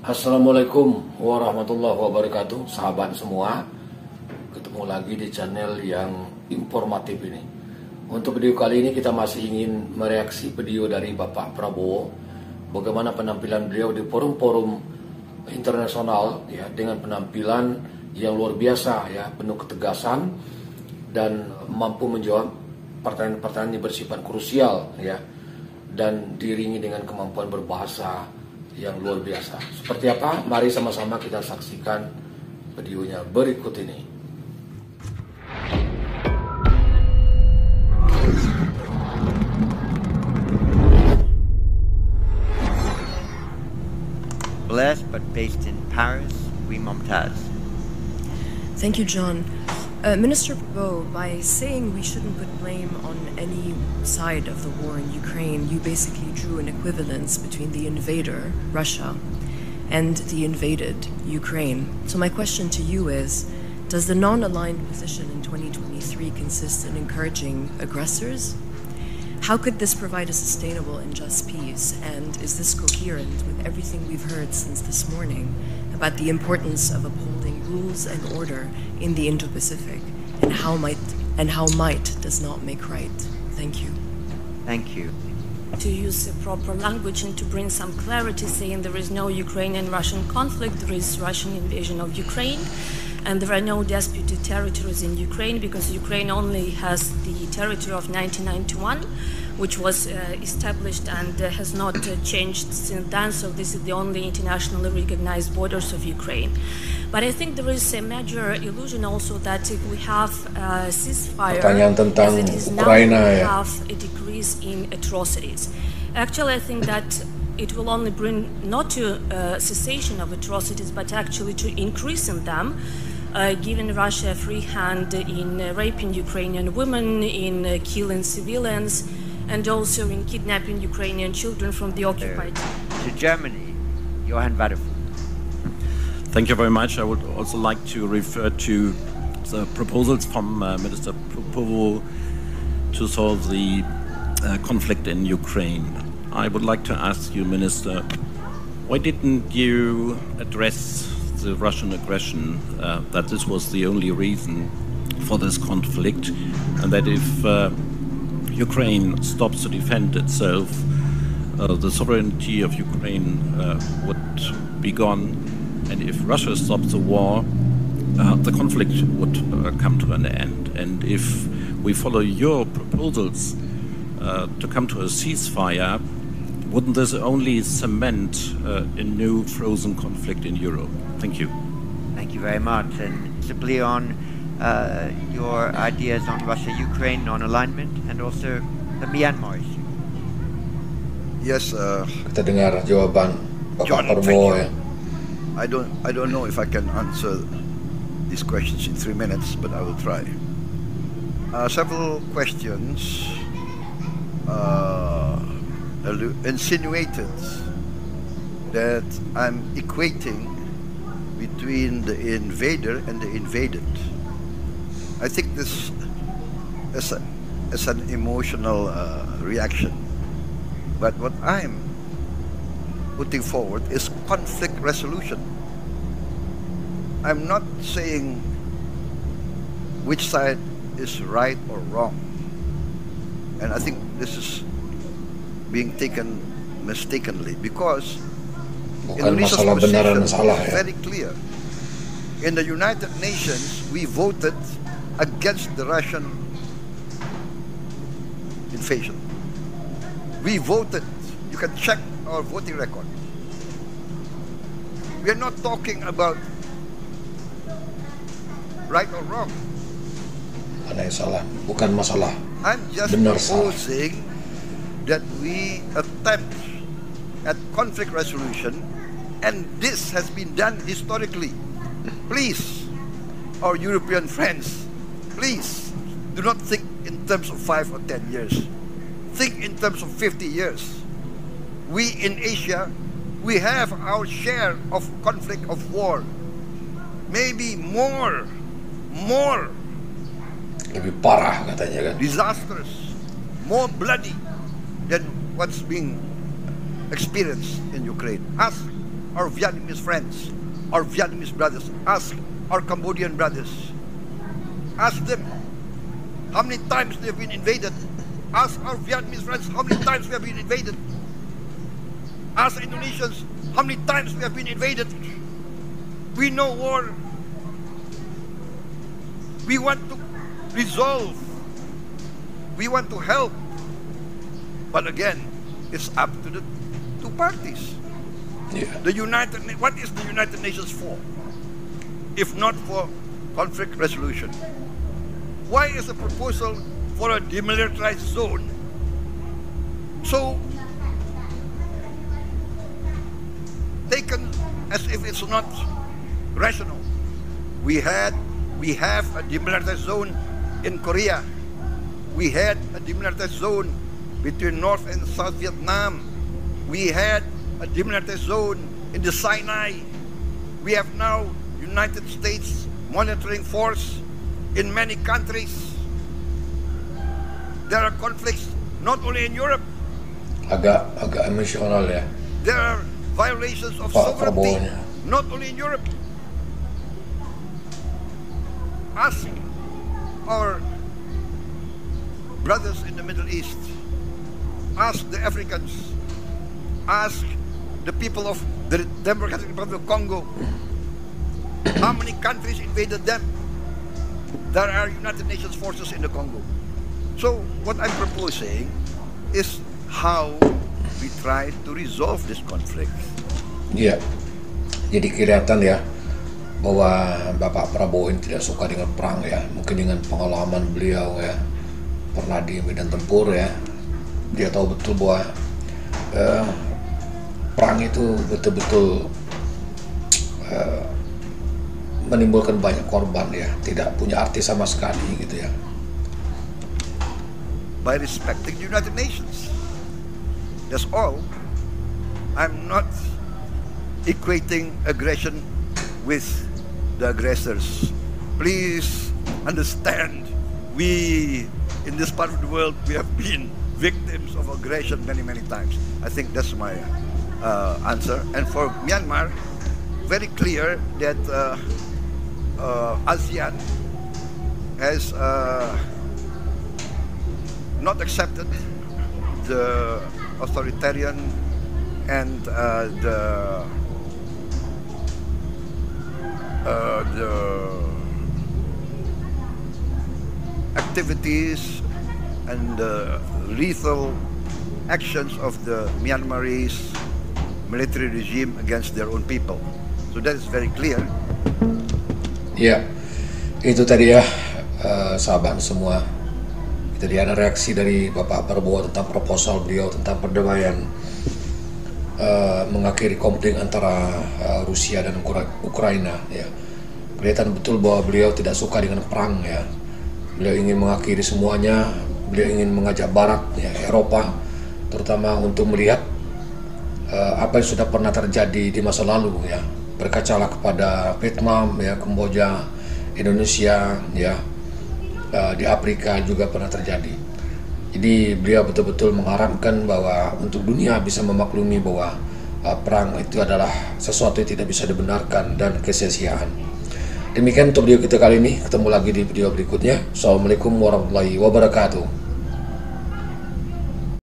Assalamualaikum warahmatullahi wabarakatuh, sahabat semua. Ketemu lagi di channel yang informatif ini. Untuk video kali ini kita masih ingin mereaksi video dari Bapak Prabowo, bagaimana penampilan beliau di forum-forum internasional ya, dengan penampilan yang luar biasa ya, penuh ketegasan dan mampu menjawab pertanyaan-pertanyaan yang bersifat krusial ya, dan diiringi dengan kemampuan berbahasa yang luar biasa. Seperti apa? Mari sama-sama kita saksikan videonya berikut ini. Blessed but based in Paris, we Mumtaz. Thank you, John. Minister Prabowo, by saying we shouldn't put blame on any side of the war in Ukraine, you basically drew an equivalence between the invader, Russia, and the invaded, Ukraine. So my question to you is, does the non-aligned position in 2023 consist in encouraging aggressors? How could this provide a sustainable and just peace? And is this coherent with everything we've heard since this morning about the importance of upholding rules and order in the Indo-Pacific, and how might does not make right? Thank you. Thank you. To use proper language and to bring some clarity, saying there is no Ukrainian-Russian conflict, there is Russian invasion of Ukraine, and there are no disputed territories in Ukraine, because Ukraine only has the territory of 1991, which was established and has not changed since then, so this is the only internationally recognized borders of Ukraine. But I think there is a major illusion also that if we have a ceasefire, as it is now, we have a decrease in atrocities. Actually, I think that it will only bring not to cessation of atrocities, but actually to increase in them, giving Russia a free hand in raping Ukrainian women, in killing civilians, and also in kidnapping Ukrainian children from the occupied. To Germany, Johann Wadefuhl. Thank you very much. I would also like to refer to the proposals from Minister Prabowo to solve the conflict in Ukraine. I would like to ask you, Minister, why didn't you address the Russian aggression, that this was the only reason for this conflict, and that if Ukraine stops to defend itself, the sovereignty of Ukraine would be gone, and if Russia stops the war, the conflict would come to an end. And if we follow your proposals to come to a ceasefire, wouldn't this only cement a new frozen conflict in Europe? Thank you. Thank you very much. And simply on your ideas on Russia-Ukraine non-alignment and also the Myanmar issue. Yes, Kita dengar jawaban Bapak John, Prabowo ya. I don't know if I can answer these questions in 3 minutes, but I will try. Several questions insinuated that I'm equating between the invader and the invaded. I think this is an emotional reaction, but what I'm putting forward is conflict resolution. I'm not saying which side is right or wrong, and I think this is being taken mistakenly, because Indonesia's position is very clear. In the United Nations, we voted against the Russian invasion. We voted. You can check our voting record. We are not talking about right or wrong. Ada yang salah, bukan masalah I'm just benar salah. proposing that we attempt at conflict resolution, and this has been done historically. Please, our European friends, please do not think in terms of 5 or 10 years. Think in terms of 50 years. We in Asia, we have our share of conflict, of war. Maybe more Lebih parah katanya kan. disastrous, more bloody than what's being experienced in Ukraine. Ask our Vietnamese friends, our Vietnamese brothers. Ask our Cambodian brothers. Ask them how many times they've been invaded. Ask our Vietnamese friends how many times we have been invaded. Ask Indonesians how many times we have been invaded. We know war. We want to resolve. We want to help. But again, it's up to the two parties. Yeah. What is the United Nations for? If not for conflict resolution? Why is the proposal for a demilitarized zone so taken as if it's not rational? We have a demilitarized zone in Korea. We had a demilitarized zone between North and South Vietnam. We had a demilitarized zone in the Sinai. We have now United States monitoring force in many countries. There are conflicts not only in Europe. Agak emosional ya. There are violations of Pak sovereignty Prabowo-nya. not only in Europe. Ask our brothers in the Middle East. Ask the Africans. Ask the people of the Democratic Republic of Congo. How many countries invaded them? There are United Nations forces in the Congo. So what I'm proposing is how we try to resolve this conflict. Iya. Jadi kelihatan ya bahwa Bapak Prabowo ini tidak suka dengan perang ya. Mungkin dengan pengalaman beliau ya, pernah di medan tempur ya. Dia tahu betul bahwa perang itu betul-betul menimbulkan banyak korban ya, tidak punya arti sama sekali gitu ya. By respecting the United Nations. That's all. I'm not equating aggression with the aggressors. Please understand, we in this part of the world, we have been victims of aggression many times. I think that's my answer. And for Myanmar, very clear that ASEAN has not accepted the authoritarian and the activities and the lethal actions of the Myanmarese military regime against their own people. So that is very clear. Ya, itu tadi ya sahabat semua. Jadi ada reaksi dari Bapak Prabowo tentang proposal beliau tentang perdamaian mengakhiri konflik antara Rusia dan Ukraina ya. Kelihatan betul bahwa beliau tidak suka dengan perang ya. Beliau ingin mengakhiri semuanya. Beliau ingin mengajak Barat ya, Eropa terutama untuk melihat apa yang sudah pernah terjadi di masa lalu ya. Berkacalah kepada Vietnam ya, Kamboja, Indonesia ya. Di Afrika juga pernah terjadi. Jadi beliau betul-betul mengharapkan bahwa untuk dunia bisa memaklumi bahwa perang itu adalah sesuatu yang tidak bisa dibenarkan dan kesia-siaan. Demikian untuk video kita kali ini. Ketemu lagi di video berikutnya. Assalamualaikum warahmatullahi wabarakatuh.